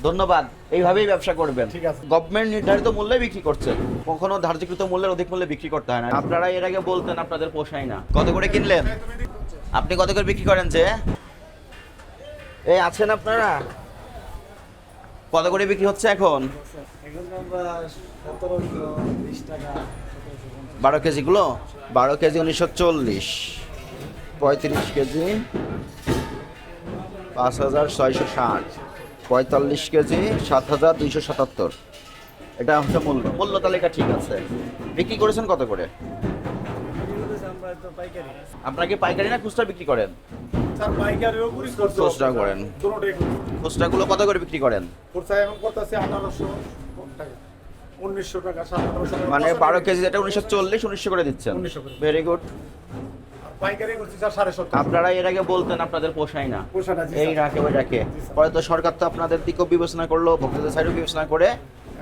ধন্যবাদ। এইভাবেই ব্যবসা করবেন। ঠিক আছে। গভর্নমেন্ট নির্ধারিত মূল্যে বিক্রি করছে, কখনো ধার্যকৃত মূল্যের অধিক মূল্যে বিক্রি করতে হয় না। আপনারা এর আগে বলতেন আপনাদের পোষায় না। কত করে কিনলেন? আপনি কত করে বিক্রি করেন? যে এই আছেন আপনারা, কত করে বিক্রি হচ্ছে এখন? 12 কেজিগুলো 12 কেজি 1940, 35 কেজি 5660, 45 কেজি 7277। এটা হচ্ছে মূল্য তালিকা। ঠিক আছে, বিক্রি করেছেন কত করে? আপনারা কি পাইকারি না খুচরা বিক্রি করেন? স্যার পাইকারিও করি, খুচরা করেন। দুটোই করি। খুচরাগুলো কত করে বিক্রি করেন? খুচরা এখন করতেছে 1800 টাকা, 1900 টাকা, 1700 টাকা। মানে 12 কেজি যেটা 1940, 1900 করে দিচ্ছেন। 1900 করে। Very good. পাইকারি করছি স্যার 750 টাকা। আপনারা এর আগে বলতেন আপনাদের পোষায় না, পোষায় না, জি এই স্যার। রাখে ওই রাখে। জি স্যার। পরে তো সরকার তো আপনাদের দিকেও বিবেচনা করলো, ভোক্তাদের সাইডও বিবেচনা করে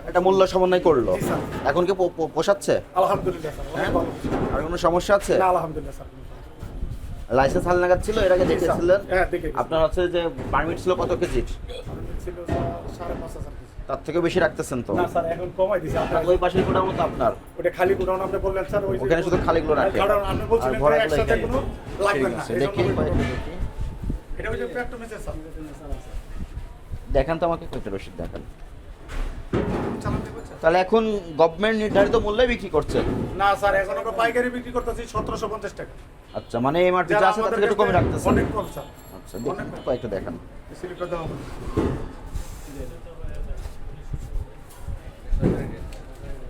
একটা মূল্য সমন্বয় করলো। জি স্যার। এখন কি পোষাচ্ছে? আলহামদুলিল্লাহ স্যার, অনেক হ্যাঁ? ভালো। আর কোনো সমস্যা আছে? না, আলহামদুলিল্লাহ স্যার। লাইসেন্স হাল নাগাদ ছিল? এর আগে জি স্যার। দেখেছিলেন? হ্যাঁ, দেখে গেছি। আপনার হচ্ছে যে পারমিট ছিল কত কেজির? ছিল স্যার 5,500 কেজি। তার থেকে বেশি রাখতেছেন তো? না স্যার, এখন কমাই দিছি। আপনার ওই পাশের গোডাউন মতো আপনার, ওটা খালি গোডাউন আপনি বললেন স্যার, ওই যে- ওখানে শুধু খালিগুলো রাখে। কারণ আপনি আর বলছিলেন যে ভরাগুলো একসাথে এখানে। কোনো লাগবে ঠিক না। আছে, এই জন্য দেখি ওই গোডাউন। দেখি। এটা ওই যে পেট্রো মেসেজ স্যার। দেখান তো আমাকে কয়টা রসিদ দেখান। চালান দেখবেন স্যার? তাহলে এখন গভর্নমেন্ট নির্ধারিত মূল্যে বিক্রি করছে? না স্যার, এখন আমরা পাইকারি বিক্রি করতেছি 1750 টাকা। আচ্ছা, মানে এমআরপি যা যারা আছে তার আমাদের থেকে একটু কমে কাছে রাখতেছেন? অনেক কম স্যার। আচ্ছা, দেখুন তো কয়েকটা দেখান। স্লিপটা দাও আমাকে।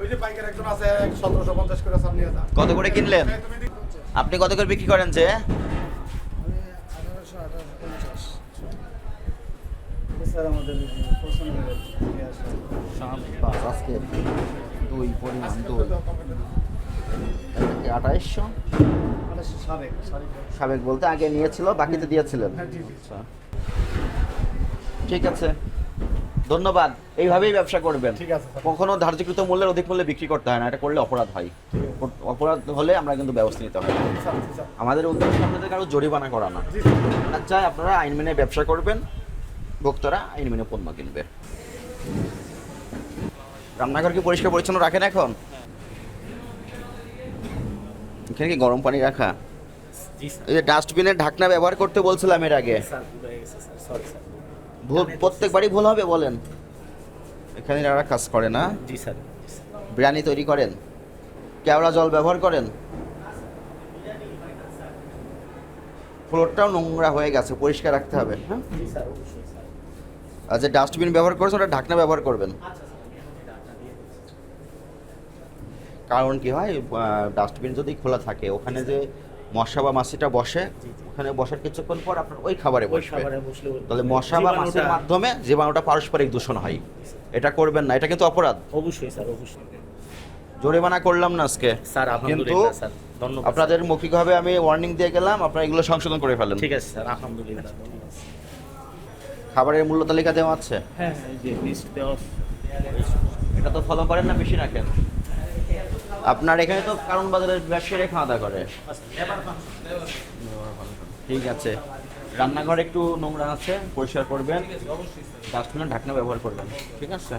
ওই যে পাইকারি একজন আছে 1750 করে স্যার, নিয়ে যান। কত করে কিনলেন? এই তুমি আপনি কত করে বিক্রি করেন? যে আজকে দুই পরিমাণ দুই 2800 সাবেক বলতে আগে নিয়েছিল, বাকিতে দিয়েছিলেন। হ্যাঁ, জি, জি। আচ্ছা, ঠিক আছে, ধন্যবাদ। এইভাবেই ব্যবসা করবেন। ঠিক আছে স্যার। কখনো ধার্যকৃত মূল্যের অধিক মূল্যে বিক্রি করতে হয় না, এটা করলে অপরাধ হয়। অপরাধ হলে আমরা কিন্তু ব্যবস্থা নিতে হয়। স্যার, জি স্যার। আমাদের উদ্দেশ্য আপনাদের কারো জরিমানা করা না। জি স্যার। আর চাই আপনারা আইন মেনে ব্যবসা করবেন, ভোক্তারা আইন মেনে পণ্য কিনবে। রান্নাঘর কি পরিষ্কার পরিচ্ছন্ন রাখেন এখন? এখানে কি গরম পানি রাখা? জি স্যার। এই যে ডাস্টবিনের ঢাকনা ব্যবহার করতে বলছিলাম এর আগে, স্যার ভুল হয়ে গেছে স্যার, সরি স্যার। ভুল প্রত্যেকবারই ভুল হবে বলেন? এখানে যারা কাজ করে না, জি স্যার। বিরিয়ানি তৈরি করেন, কেওড়া জল ব্যবহার করেন, ফ্লোরটাও নোংরা হয়ে গেছে, পরিষ্কার রাখতে হবে। হ্যাঁ, জি স্যার, অবশ্যই স্যার। আর যে ডাস্টবিন ব্যবহার করছেন ওটা ঢাকনা ব্যবহার করবেন। কারণ কি হয়, ডাস্টবিন যদি খোলা থাকে ওখানে যে মশা বা মাছিটা বসে, ওখানে বসার কিছুক্ষণ পর আপনার ওই খাবারে ওই বসবে। খাবারে বসলে তাহলে মশা বা মাছির জীবাণুটা- মাধ্যমে জীবাণুটা পারস্পরিক দূষণ হয়। এটা করবেন না, এটা কিন্তু অপরাধ। অবশ্যই স্যার, অবশ্যই। জরিমানা করলাম না আজকে, স্যার কিন্তু আলহামদুলিল্লাহ স্যার, ধন্যবাদ। আপনাদের মৌখিকভাবে আমি ওয়ার্নিং দিয়ে গেলাম, আপনারা এগুলো সংশোধন করে ফেলেন। ঠিক আছে স্যার, আলহামদুলিল্লাহ, ধন্যবাদ। খাবারের মূল্য তালিকা দেওয়া আছে, হ্যাঁ, এই যে লিস্ট দেওয়া। এটা তো ফলো করেন না, বেশি রাখেন। আপনার এখানে তো কারণ বাজারের ব্যবসায়ীরা খাওয়া দাওয়া করে। ঠিক আছে, রান্নাঘর একটু নোংরা আছে, পরিষ্কার করবেন, ডাস্টবিনের ঢাকনা ব্যবহার করবেন। ঠিক আছে।